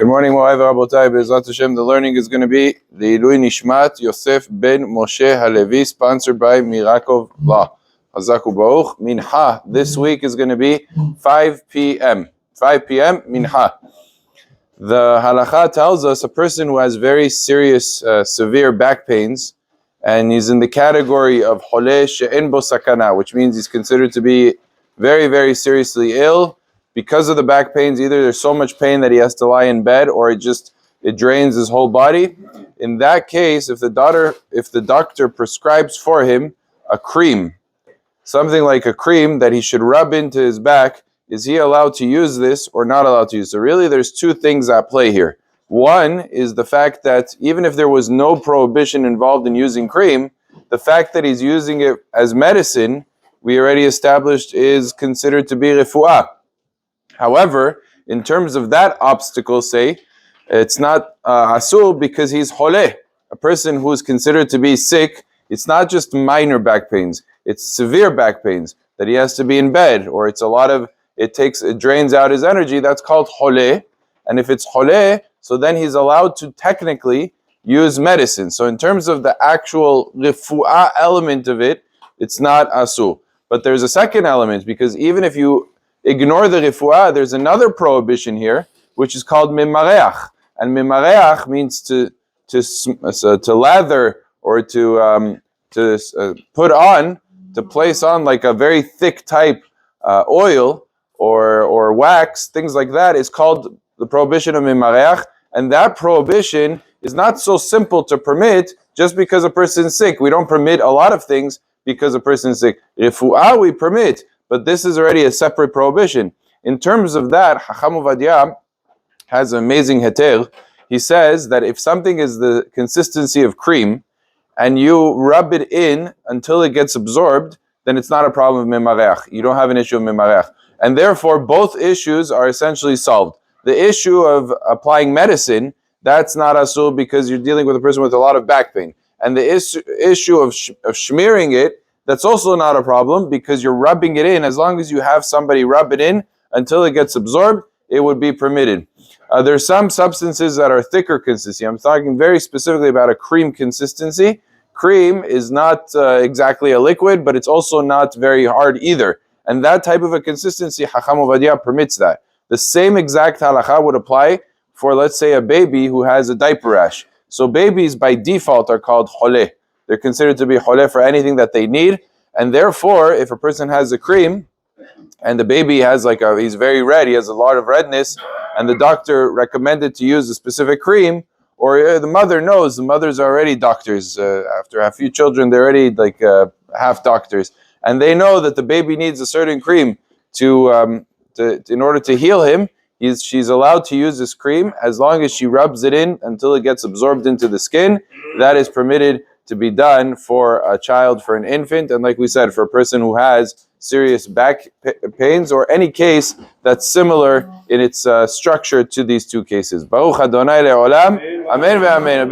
Good morning, Mo'ai V'Rabotai. B'ezrat Hashem, the learning is going to be Leilui Nishmat Yosef Ben Moshe Halevi, sponsored by Mirakov Law. Hazak u'Baruch. Mincha this week is going to be 5 p.m. 5 p.m. Mincha. The Halacha tells us a person who has very serious, severe back pains, and he's in the category of Holeh She'en Bo Sakana, which means he's considered to be very, very seriously ill. Because of the back pains, either there's so much pain that he has to lie in bed, or it drains his whole body. In that case, if the doctor prescribes for him a cream, something like a cream that he should rub into his back, is he allowed to use this or not allowed to use? So really there's two things at play here. One is the fact that even if there was no prohibition involved in using cream, the fact that he's using it as medicine, we already established, is considered to be refuah. However, in terms of that obstacle, say, it's not asul because he's holeh. A person who is considered to be sick, it's not just minor back pains, it's severe back pains that he has to be in bed, or it drains out his energy. That's called holeh. And if it's holeh, so then he's allowed to technically use medicine. So in terms of the actual refuah element of it, it's not asul. But there's a second element, because even if you ignore the refuah, there's another prohibition here, which is called mimareach. And mimareach means to lather, or to put on, to place on like a very thick type oil or wax, things like that, is called the prohibition of mimareach. And that prohibition is not so simple to permit just because a person is sick. We don't permit a lot of things because a person is sick. Refuah we permit, but this is already a separate prohibition. In terms of that, Chacham Ovadia has an amazing heter. He says that if something is the consistency of cream, and you rub it in until it gets absorbed, then it's not a problem of mimareach. You don't have an issue of mimareach. And therefore, both issues are essentially solved. The issue of applying medicine, that's not asul because you're dealing with a person with a lot of back pain. And the issue of smearing it, that's also not a problem because you're rubbing it in. As long as you have somebody rub it in until it gets absorbed, it would be permitted. There's some substances that are thicker consistency. I'm talking very specifically about a cream consistency. Cream is not exactly a liquid, but it's also not very hard either. And that type of a consistency, Chacham Ovadia permits that. The same exact halacha would apply for, let's say, a baby who has a diaper rash. So babies by default are called holeh. They're considered to be holeh for anything that they need. And therefore, if a person has a cream, and the baby has he's very red, he has a lot of redness, and the doctor recommended to use a specific cream, or the mother knows, the mothers are already doctors. After a few children, they're already half doctors. And they know that the baby needs a certain cream in order to heal him. She's allowed to use this cream as long as she rubs it in until it gets absorbed into the skin. That is permitted to be done for a child, for an infant, and like we said, for a person who has serious back pains, or any case that's similar in its structure to these two cases. Baruch Adonai le'olam. Amen ve'amen.